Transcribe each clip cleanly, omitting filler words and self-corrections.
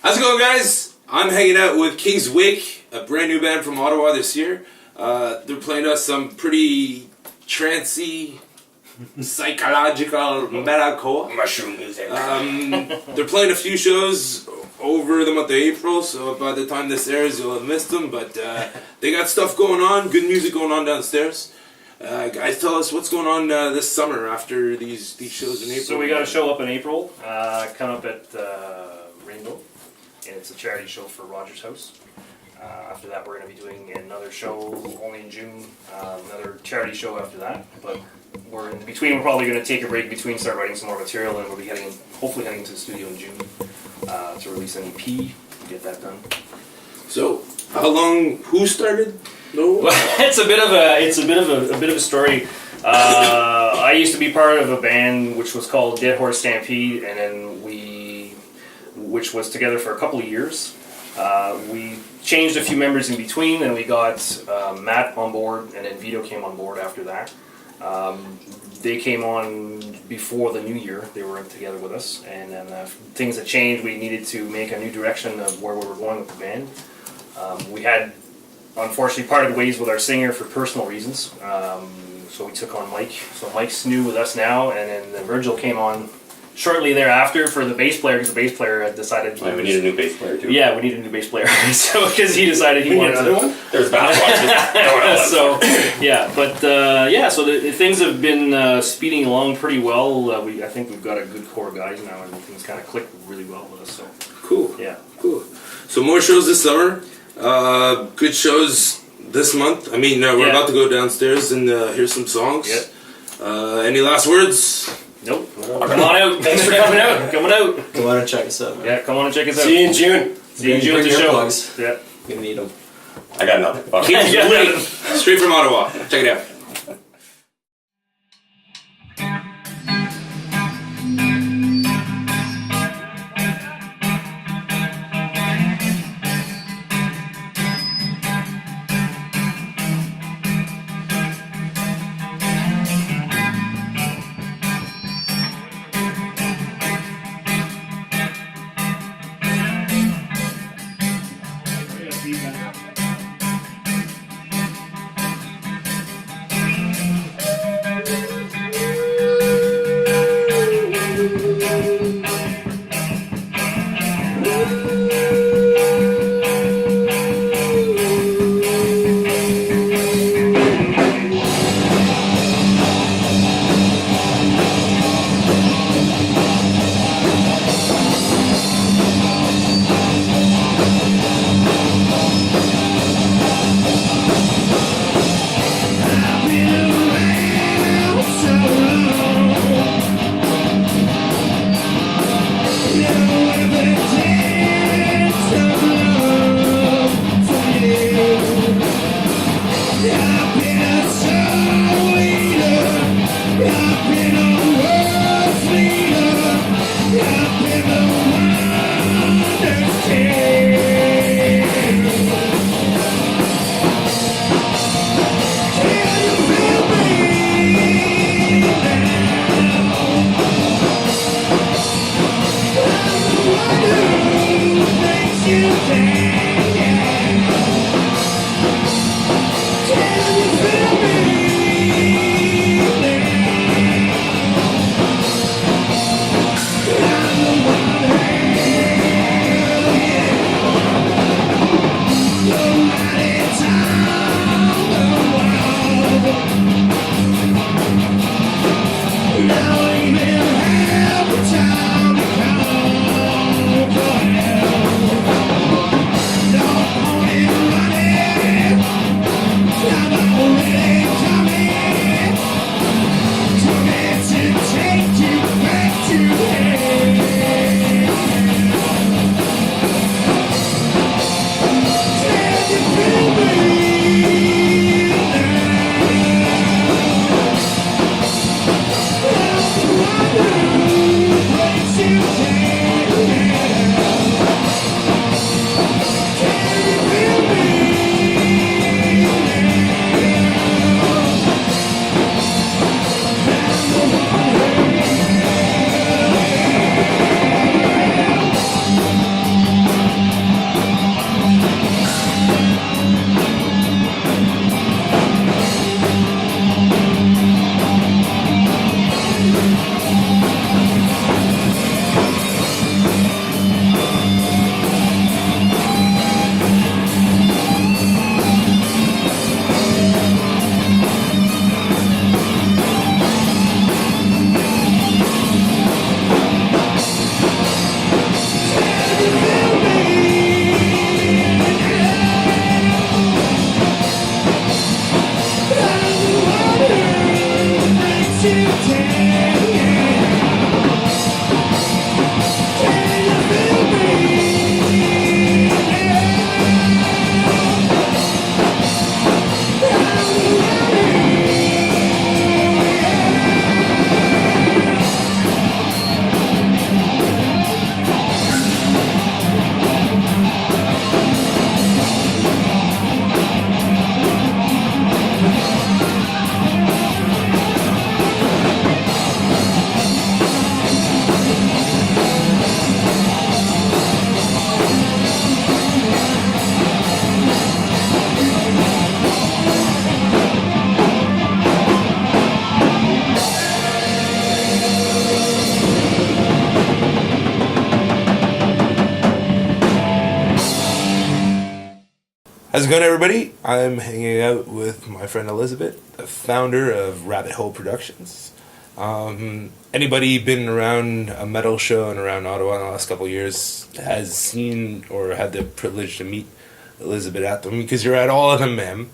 How's it going, guys? I'm hanging out with King's Wake, a brand new band from Ottawa this year. They're playing us some pretty trancey, psychological metalcore. Mushroom music. They're playing a few shows over the month of April, so by the time this airs, you'll have missed them. But they got stuff going on, good music going on downstairs. Guys, tell us what's going on this summer after these shows in April. So we got a show up in April, come up at Rainbow, and it's a charity show for Rogers House. After that, we're going to be doing another show only in June, another charity show after that. But we're in between. We're probably going to take a break between, start writing some more material, and we'll be hopefully heading to the studio in June to release an EP, get that done. So, how long? Who started? No. Well, it's a bit of a story. I used to be part of a band which was called Dead Horse Stampede, and then which was together for a couple of years. We changed a few members in between, and we got Matt on board, and then Vito came on board after that. They came on before the new year. They were together with us, and then things had changed. We needed to make a new direction of where we were going with the band. We had, unfortunately, parted ways with our singer for personal reasons, so we took on Mike. So Mike's new with us now, and then Virgil came on shortly thereafter for the bass player, because the bass player had decided we need a new bass player too. Yeah, we need a new bass player. So because he decided he wanted another one. There's basketball. So yeah, but so the things have been speeding along pretty well. I think we've got a good core of guys now, and things kind of clicked really well with us. So cool. Yeah, cool. So more shows this summer. Good shows this month. I mean, we're about to go downstairs and hear some songs. Yep. Any last words? Nope. Come on out. Thanks for coming out. Come on and check us out, man. Yeah, come on and check us out. See you in June. See you in June at the show. Plugs. Yeah. You're gonna need them. I got nothing. Fuck. Straight from Ottawa. Check it out. How's it going, everybody? I'm hanging out with my friend Elizabeth, the founder of Rabbit Hole Productions. Anybody been around a metal show and around Ottawa in the last couple of years has seen or had the privilege to meet Elizabeth at them, because you're at all of them, ma'am.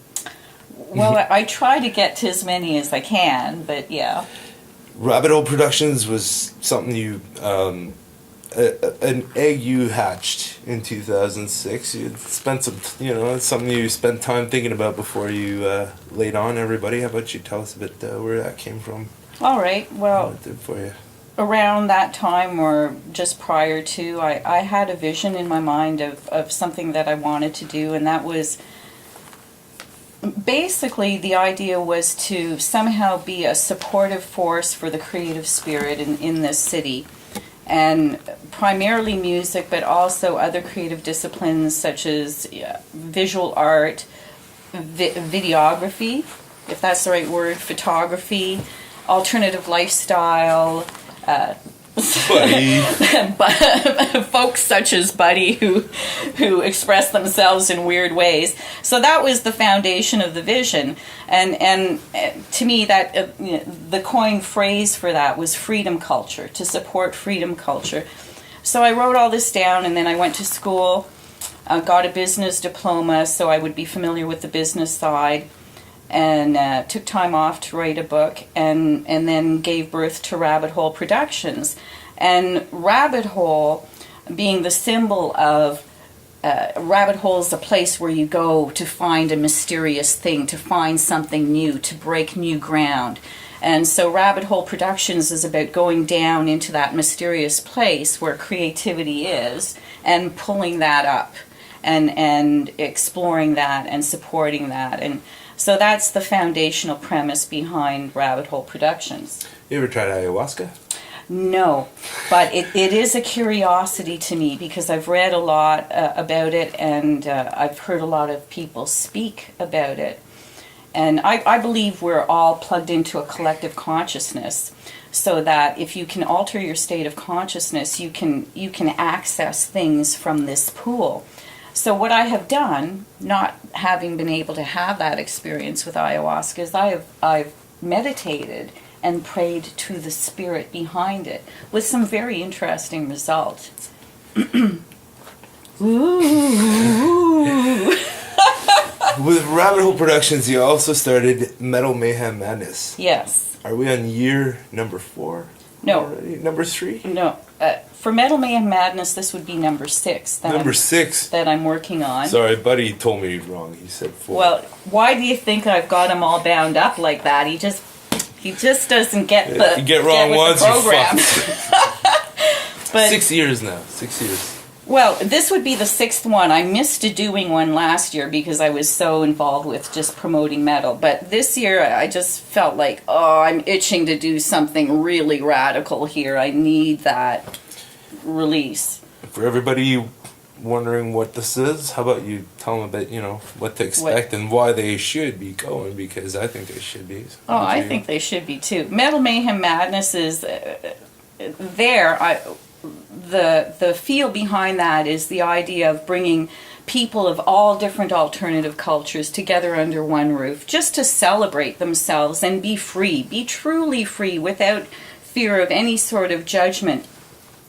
Well, I try to get to as many as I can, but yeah. Rabbit Hole Productions was something you, an egg you hatched in 2006. You spent some, it's something you spent time thinking about before you laid on everybody. How about you tell us a bit where that came from? All right, well, What it did for you? around that time or just prior to, I had a vision in my mind of something that I wanted to do, and that was basically the idea was to somehow be a supportive force for the creative spirit in this city. And primarily music, but also other creative disciplines such as visual art, videography, if that's the right word, photography, alternative lifestyle, Buddy. folks such as Buddy who express themselves in weird ways. So that was the foundation of the vision, and to me that the coined phrase for that was freedom culture, to support freedom culture. So I wrote all this down, and then I went to school, got a business diploma so I would be familiar with the business side, and took time off to write a book, and then gave birth to Rabbit Hole Productions. And Rabbit Hole being the symbol of rabbit hole is a place where you go to find a mysterious thing, to find something new, to break new ground. And so Rabbit Hole Productions is about going down into that mysterious place where creativity is and pulling that up and exploring that and supporting that. And so that's the foundational premise behind Rabbit Hole Productions. You ever tried ayahuasca? No, but it is a curiosity to me because I've read a lot about it, and I've heard a lot of people speak about it. And I believe we're all plugged into a collective consciousness, so that if you can alter your state of consciousness, you can access things from this pool. So what I have done, not having been able to have that experience with ayahuasca, is I've meditated and prayed to the spirit behind it with some very interesting results. Ooh. With Rabbit Hole Productions, you also started Metal Mayhem Madness. Yes. Are we on year number 4? No. Already? Number 3? No. For Metal Mayhem Madness, this would be number 6. Number 6. That I'm working on. Sorry, Buddy told me wrong. He said 4. Well, why do you think I've got him all bound up like that? He just doesn't get the you get wrong once, the program. you're fucked. But 6 years now. 6 years. well, this would be the 6th one. I missed doing one last year because I was so involved with just promoting metal. But this year, I just felt like, I'm itching to do something really radical here. I need that release. For everybody wondering what this is, how about you tell them a bit, what to expect and why they should be going, because I think they should be. Oh, I think they should be too. Metal Mayhem Madness is the feel behind that is the idea of bringing people of all different alternative cultures together under one roof, just to celebrate themselves and be free, be truly free without fear of any sort of judgment.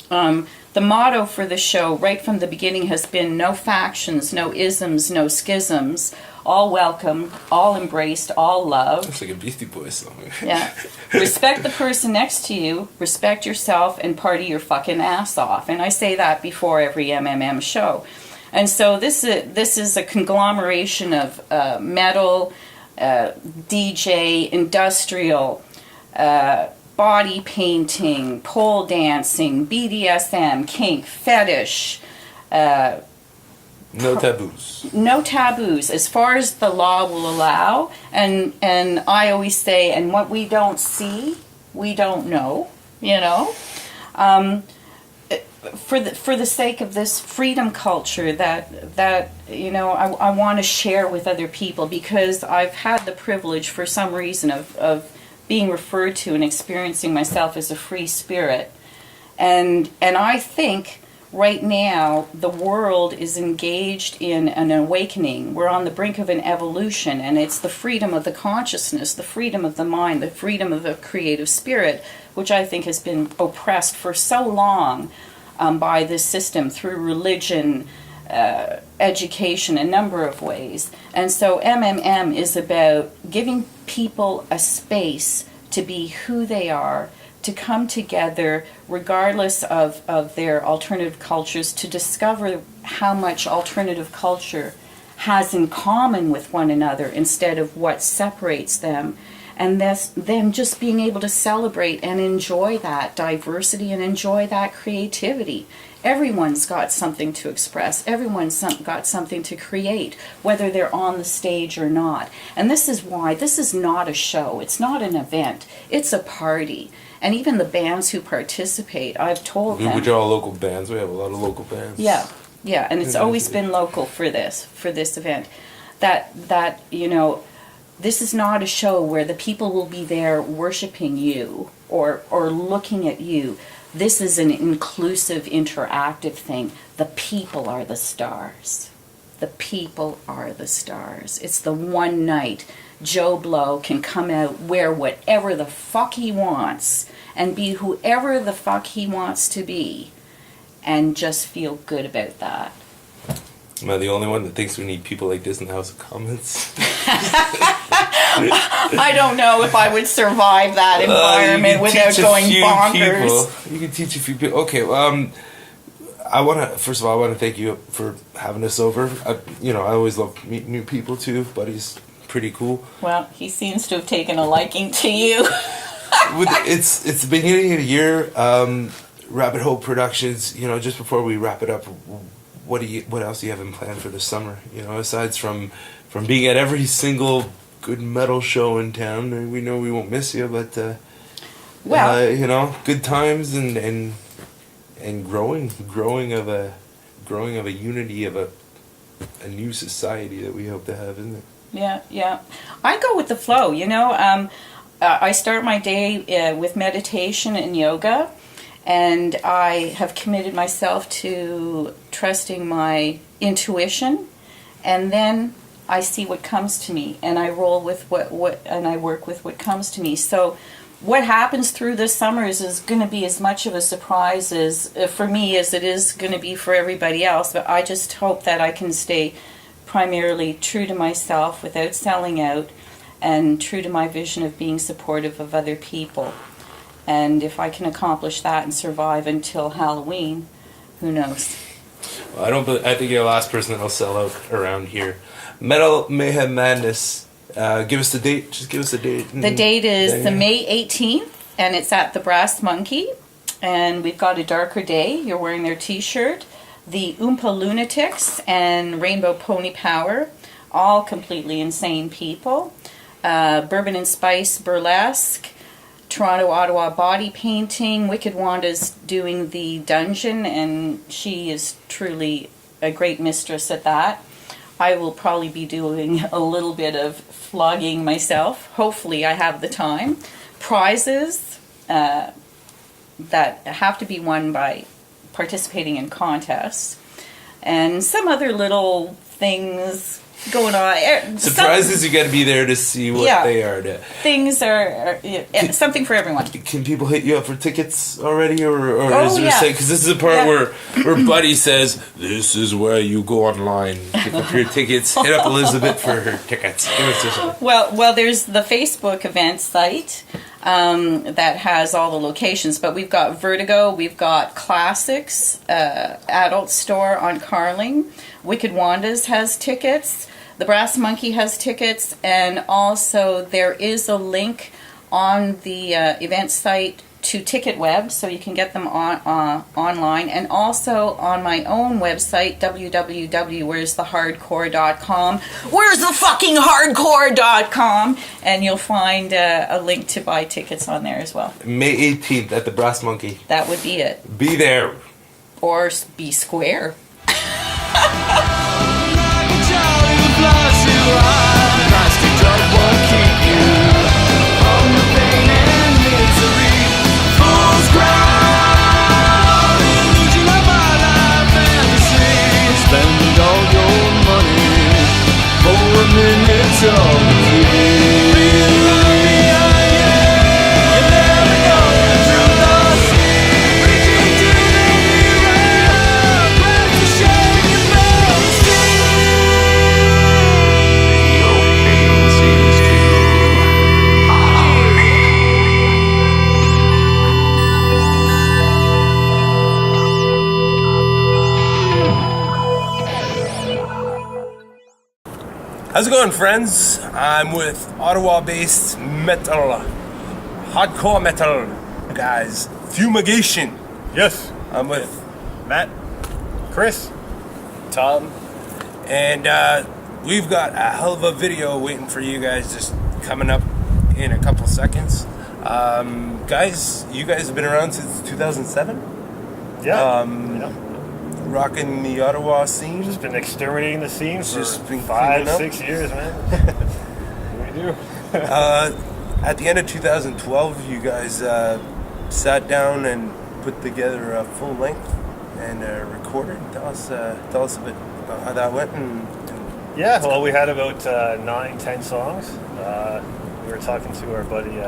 The motto for the show right from the beginning has been no factions, no isms, no schisms, all welcome, all embraced, all loved. It's like a Beastie Boys song. Yeah. Respect the person next to you, respect yourself, and party your fucking ass off. And I say that before every MMM show. And so this is a conglomeration of metal, DJ, industrial, body painting, pole dancing, BDSM, kink, fetish. No taboos. No taboos, as far as the law will allow. And I always say, and what we don't see, we don't know, For the sake of this freedom culture that I want to share with other people, because I've had the privilege for some reason of being referred to and experiencing myself as a free spirit. And I think right now the world is engaged in an awakening. We're on the brink of an evolution, and it's the freedom of the consciousness, the freedom of the mind, the freedom of the creative spirit, which I think has been oppressed for so long by this system through religion, education, a number of ways. And so MMM is about giving people a space to be who they are, to come together regardless of their alternative cultures, to discover how much alternative culture has in common with one another instead of what separates them. And then just being able to celebrate and enjoy that diversity and enjoy that creativity. Everyone's got something to express. Everyone's got something to create, whether they're on the stage or not. And this is why this is not a show. It's not an event. It's a party. And even the bands who participate, I've told them. Which are all local bands. We have a lot of local bands. Yeah, and it's always been local for this event. That this is not a show where the people will be there worshiping you or looking at you. This is an inclusive, interactive thing. The people are the stars. The people are the stars. It's the one night Joe Blow can come out, wear whatever the fuck he wants, and be whoever the fuck he wants to be, and just feel good about that. Am I the only one that thinks we need people like this in the House of Commons? I don't know if I would survive that environment without going bonkers. You can teach a few people. Okay, first of all, I want to thank you for having us over. I always love meeting new people too. Buddy's pretty cool. Well, he seems to have taken a liking to you. It's the beginning of the year. Rabbit Hole Productions. Just before we wrap it up, what else do you have in plan for the summer? Aside from being at every single good metal show in town, we know we won't miss you, but good times and growing of a unity of a new society that we hope to have, isn't it? Yeah. I go with the flow. I start my day with meditation and yoga. And I have committed myself to trusting my intuition, and then I see what comes to me, and I roll with and I work with what comes to me. So what happens through the summers is going to be as much of a surprise for me as it is going to be for everybody else. But I just hope that I can stay primarily true to myself without selling out, and true to my vision of being supportive of other people. And if I can accomplish that and survive until Halloween, who knows? Well, I think you're the last person that'll sell out around here. Metal Mayhem Madness. Give us the date. Just give us the date. The date is the May 18th, and it's at the Brass Monkey. And we've got a darker day. You're wearing their T-shirt. The Oompa Lunatics and Rainbow Pony Power, all completely insane people. Bourbon and Spice Burlesque. Toronto, Ottawa Body Painting. Wicked Wanda's doing the dungeon, and she is truly a great mistress at that. I will probably be doing a little bit of flogging myself. Hopefully I have the time. Prizes that have to be won by participating in contests. And some other little things going on. Surprises, you got to be there to see what they are. Things are something for everyone. Can people hit you up for tickets already, or is there because this is the part where Buddy says this is where you go online, pick up your tickets, hit up Elizabeth for her tickets. Well, there's the Facebook event site that has all the locations, but we've got Vertigo, we've got Classics, Adult Store on Carling, Wicked Wanda's has tickets, the Brass Monkey has tickets, and also there is a link on the event site to TicketWeb, so you can get them online, and also on my own website, www.where'sthehardcore.com. Where's the fucking hardcore.com? And you'll find a link to buy tickets on there as well. May 18th at the Brass Monkey. That would be it. Be there. Or be square. Spend all your money for a minute of How's it going, friends? I'm with Ottawa-based metal, hardcore metal guys, Fumigation. Yes. I'm with Matt, Chris, Tom. and we've got a hell of a video waiting for you guys, just coming up in a couple seconds. Guys, you guys have been around since 2007? Yeah. Rocking the Ottawa scene. Just been exterminating the scene for Just been 5-6 years, man. We do. At the end of 2012, you guys sat down and put together a full length and recorded. Tell us a bit about how that went. Yeah, well, we had about 9-10 songs. We were talking to our buddy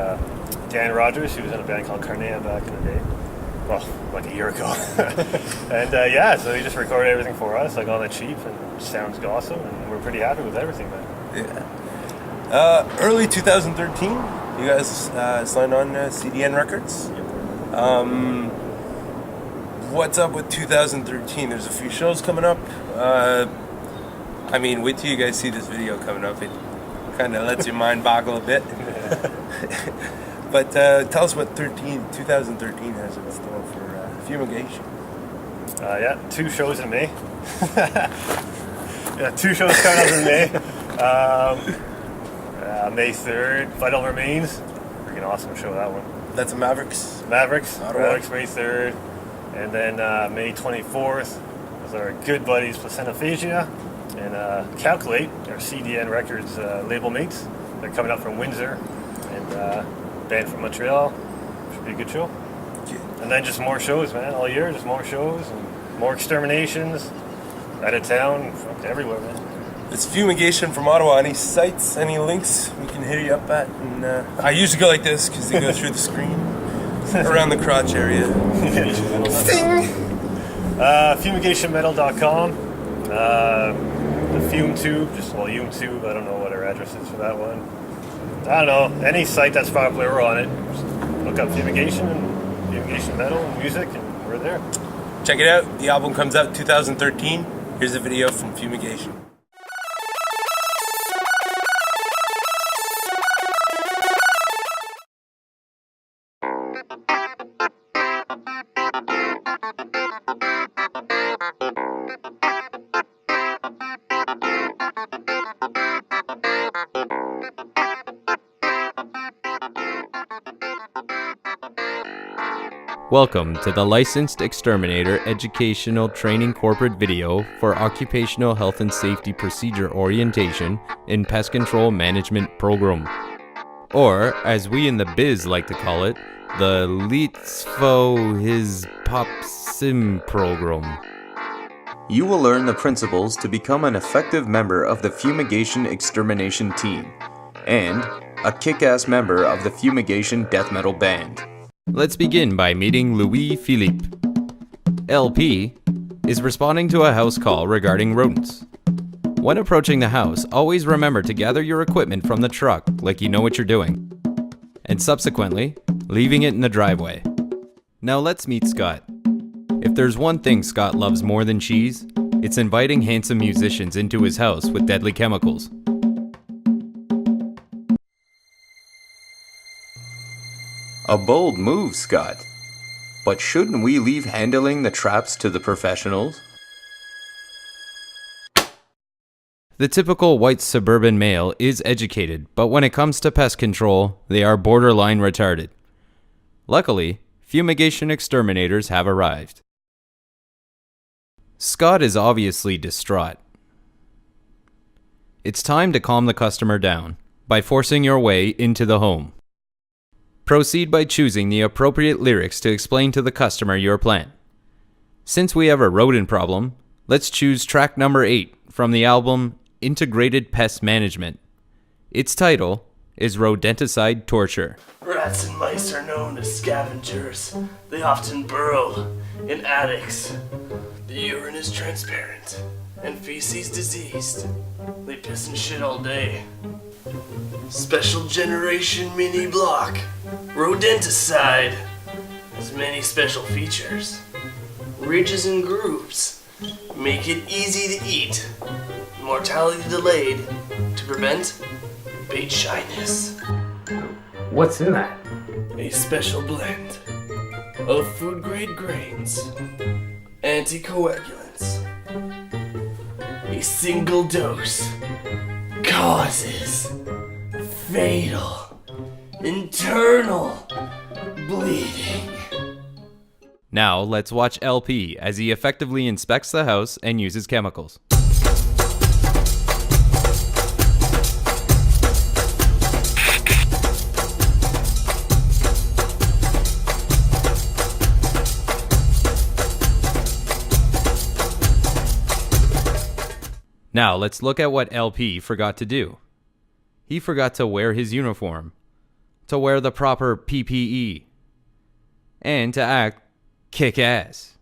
Dan Rogers, who was in a band called Carnea back in the day. Well, like a year ago. And so he just recorded everything for us, like on the cheap, and sounds awesome, and we're pretty happy with everything, man. Yeah. Early 2013, you guys signed on CDN Records. What's up with 2013? There's a few shows coming up. Wait till you guys see this video coming up. It kind of lets your mind boggle a bit. But tell us what 2013 has in store for Fumigation. 2 shows in May. 2 shows coming up in May. May 3rd, Vital Remains. Freaking awesome show, that one. That's a Mavericks. Ottawa. Mavericks, May 3rd. And then May 24th is our good buddies Placentophagia and Calculate, our CDN Records label mates. They're coming up from Windsor. And band from Montreal. Should be a good show. And then just more shows, man, all year. Just more shows and more exterminations. Out of town, everywhere, man. It's Fumigation from Ottawa. Any sites, any links we can hit you up at? And I usually go like this because they go through the screen. Around the crotch area. Fumigationmetal.com. The FumeTube, YouTube. I don't know what our address is for that one. I don't know. Any site that's popular, we're on it. Just look up Fumigation and Fumigation Metal and music, and we're there. Check it out. The album comes out 2013. Here's a video from Fumigation. Welcome to the Licensed Exterminator Educational Training Corporate Video for Occupational Health and Safety Procedure Orientation in Pest Control Management Program. Or, as we in the biz like to call it, the Litzfo His Pop Sim Program. You will learn the principles to become an effective member of the Fumigation Extermination Team, and a kick-ass member of the Fumigation Death Metal Band. Let's begin by meeting Louis Philippe. LP is responding to a house call regarding rodents. When approaching the house, always remember to gather your equipment from the truck like you know what you're doing, and subsequently, leaving it in the driveway. Now let's meet Scott. If there's one thing Scott loves more than cheese, it's inviting handsome musicians into his house with deadly chemicals. A bold move, Scott. But shouldn't we leave handling the traps to the professionals? The typical white suburban male is educated, but when it comes to pest control, they are borderline retarded. Luckily, fumigation exterminators have arrived. Scott is obviously distraught. It's time to calm the customer down by forcing your way into the home. Proceed by choosing the appropriate lyrics to explain to the customer your plan. Since we have a rodent problem, let's choose track number 8 from the album Integrated Pest Management. Its title is Rodenticide Torture. Rats and mice are known as scavengers. They often burrow in attics. The urine is transparent and feces diseased. They piss and shit all day. Special generation mini block. Rodenticide has many special features. Ridges and grooves make it easy to eat. Mortality delayed to prevent bait shyness. What's in that? A special blend of food grade grains, anticoagulants. A single dose causes fatal internal bleeding. Now let's watch LP as he effectively inspects the house and uses chemicals. Now let's look at what LP forgot to do. He forgot to wear his uniform, to wear the proper PPE, and to act kick-ass.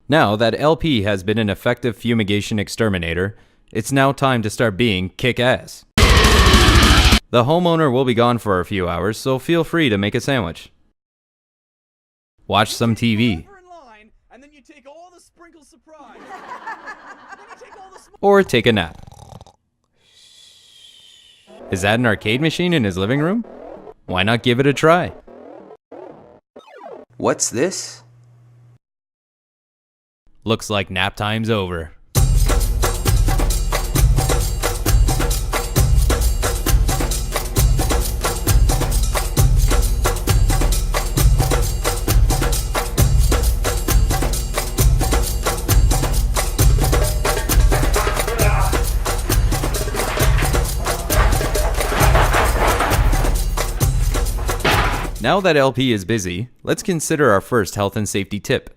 Now that LP has been an effective fumigation exterminator, it's now time to start being kick-ass. The homeowner will be gone for a few hours, so feel free to make a sandwich. Watch some TV. Or take a nap. Is that an arcade machine in his living room? Why not give it a try? What's this? Looks like nap time's over. Now that LP is busy, let's consider our first health and safety tip.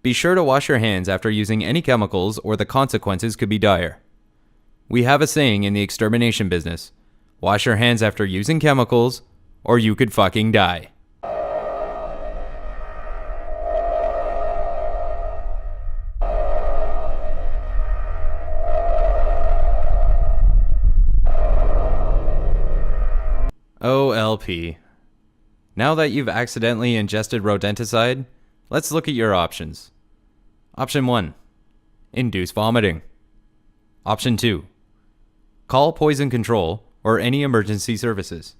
Be sure to wash your hands after using any chemicals or the consequences could be dire. We have a saying in the extermination business, wash your hands after using chemicals or you could fucking die. Oh, LP. Now that you've accidentally ingested rodenticide, let's look at your options. Option 1. Induce vomiting. Option 2. Call poison control or any emergency services.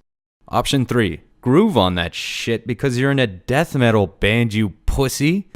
Option 3. Groove on that shit because you're in a death metal band, you pussy.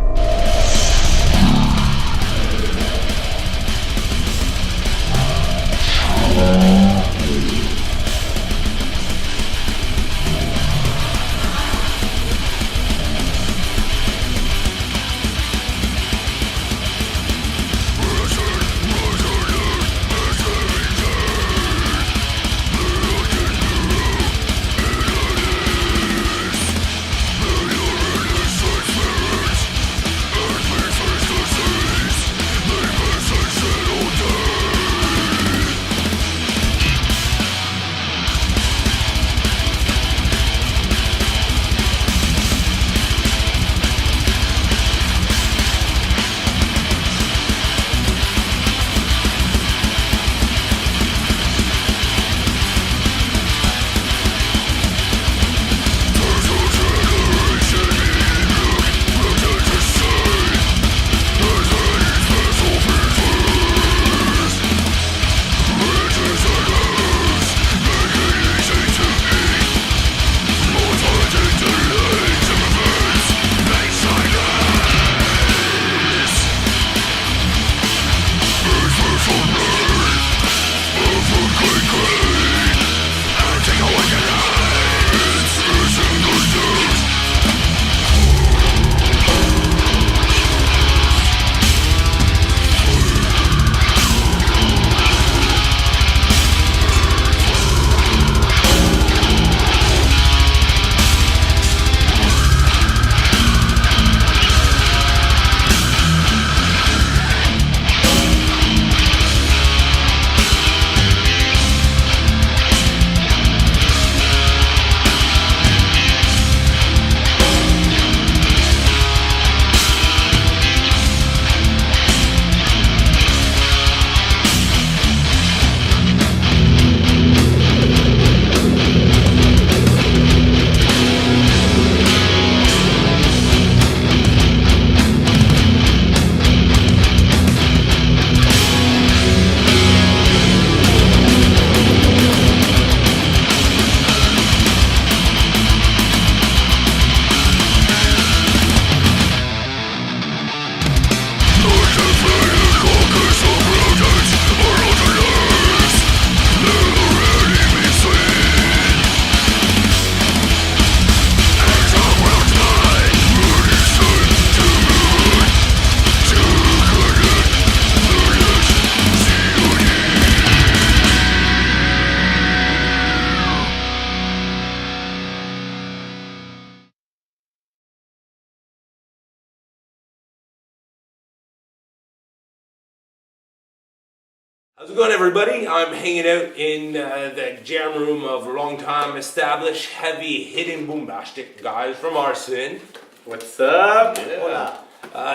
How's it going, everybody? I'm hanging out in the jam room of long-time established heavy hitting boombastic guys from Aarsen. What's up? Yeah.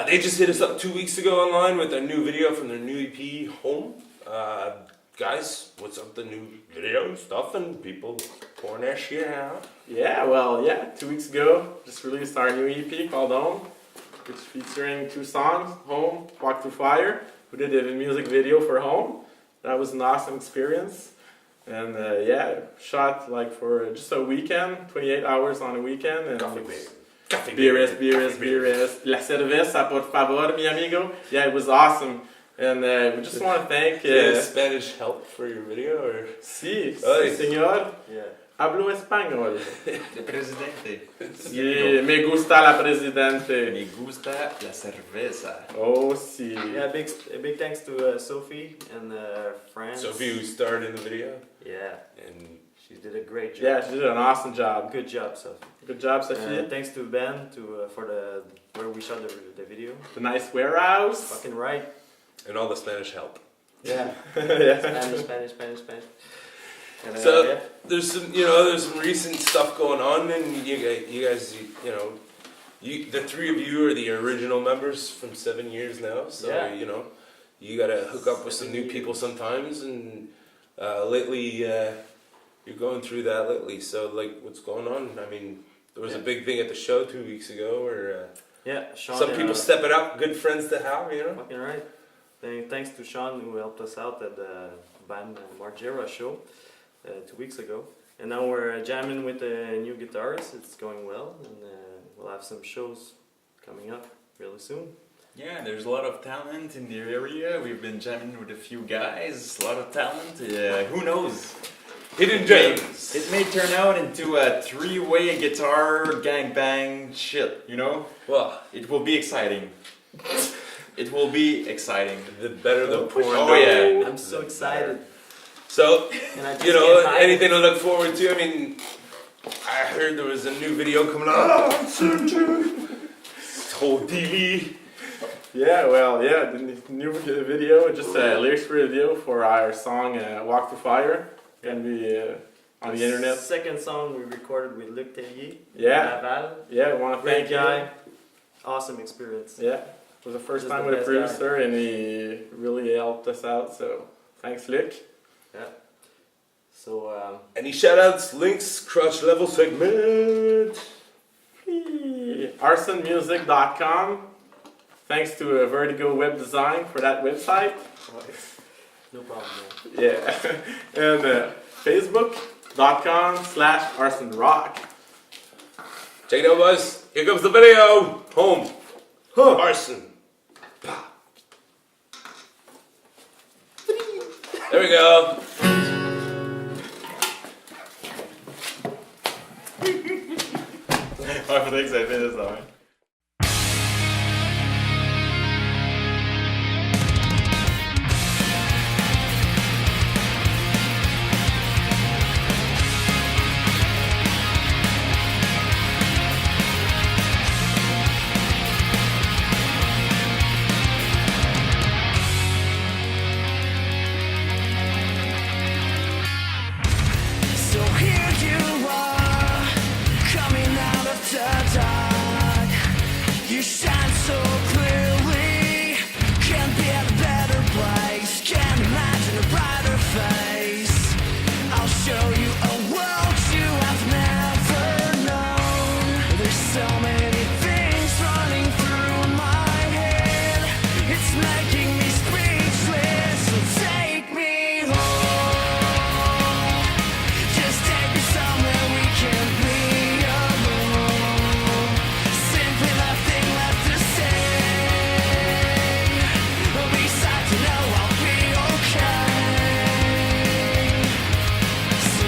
They just hit us up 2 weeks ago online with a new video from their new EP, Home. Guys, what's up with the new video and stuff and people pouring their shit out? Yeah, well, 2 weeks ago, just released our new EP called Home, which featuring 2 songs, Home, Walk Through Fire. We did a music video for Home. That was an awesome experience. And shot like for just a weekend, 28 hours on a weekend. And Beerest. La cerveza, por favor, mi amigo. Yeah, it was awesome. And we just want to thank... Spanish help for your video? Or? Sí, señor. Yeah. Hablo español. El presidente. Sí, me gusta la presidente. Me gusta la cerveza. Oh, sí. Yeah, big thanks to Sophie and friends. Sophie, who starred in the video? Yeah. And she did a great job. Yeah, she did an awesome job. Good job, Sophie. Good job, Sophie. Thanks to Ben for where we shot the video. The nice warehouse. Fucking right. And all the Spanish help. Yeah. Yeah. Spanish. And, So there's some recent stuff going on, and you guys, the 3 of you are the original members from 7 years now. So you gotta hook up with some new people sometimes, and lately you're going through that lately. So like, what's going on? I mean, there was a big thing at the show 2 weeks ago where Sean, some people stepping up, good friends to have, Fucking right. Thanks to Sean who helped us out at the band Margera show 2 weeks ago. And now we're jamming with the new guitars. It's going well, and we'll have some shows coming up really soon. Yeah, there's a lot of talent in the area. We've been jamming with a few guys. A lot of talent. Who knows? Hidden gems. It may turn out into a 3-way guitar gangbang shit, Well, it will be exciting. It will be exciting. the better the porn. Oh yeah. I'm so excited. So, And I just can't hide anything to look forward to? I mean, I heard there was a new video coming out soon too. Totally. Yeah, the new video, just a lyrics video for our song Walk Through Fire. Gonna be on the internet. Second song we recorded with Luc Tellier. Yeah. Laval. Yeah, we want to Great thank guy. you. Awesome experience. Yeah, it was the first Just time the with a best producer, and he really helped us out. So thanks, Luc. Yeah. So Any shout outs, links, crush level segment? AarsenMusic.com. Thanks to Vertigo Web Design for that website. no problem, man. Yeah. And Facebook.com/AarsenRock. Check it out, boys. Here comes the video. Home. Aarsen. There we go. Varför tänker jag säga det så? So here you are, coming out of the dark. You shine so clearly, can't be at a better place. Can't imagine a brighter face. I'll show you a world you have never known. There's so many things running through my head. It's making me speechless. So take me home. Just take me somewhere we can be alone. Simply nothing left to say. Besides, you know I'll be okay. So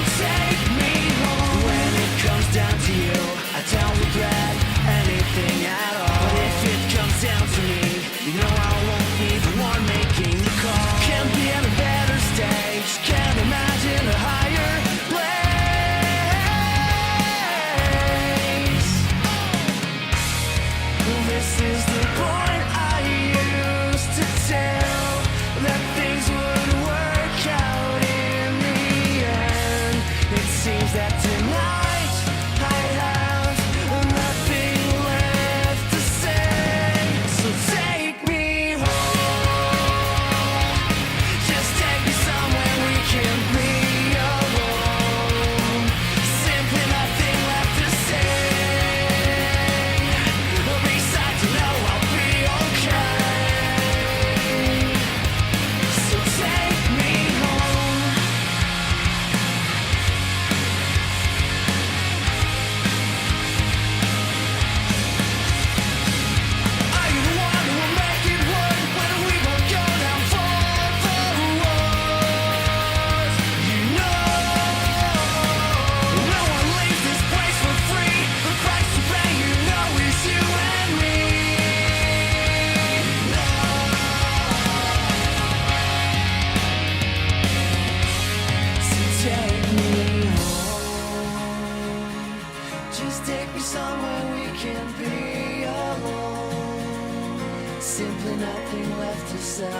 simply nothing left to say.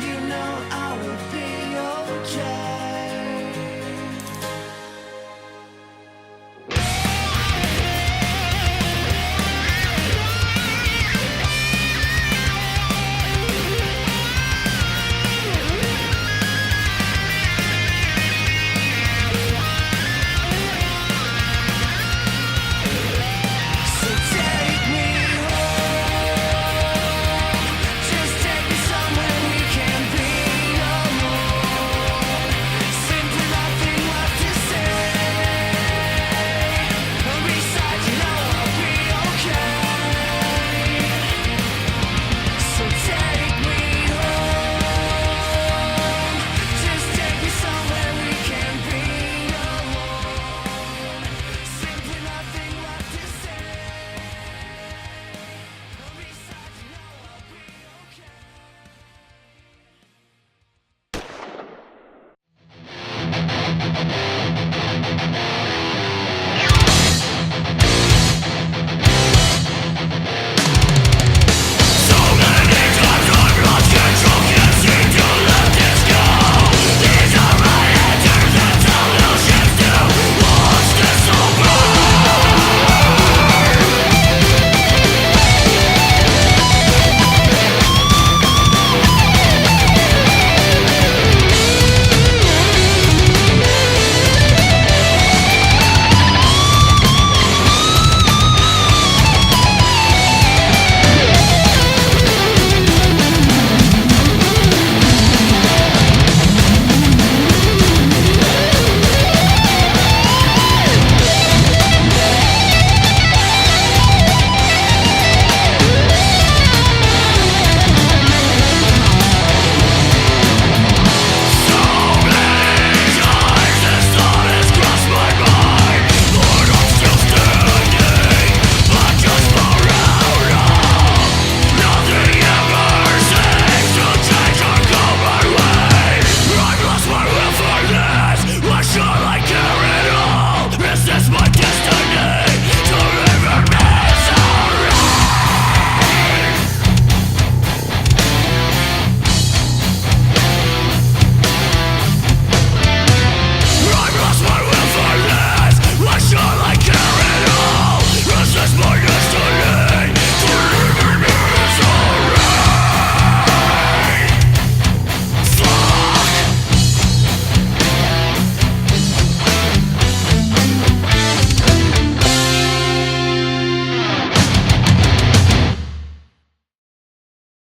You know I will be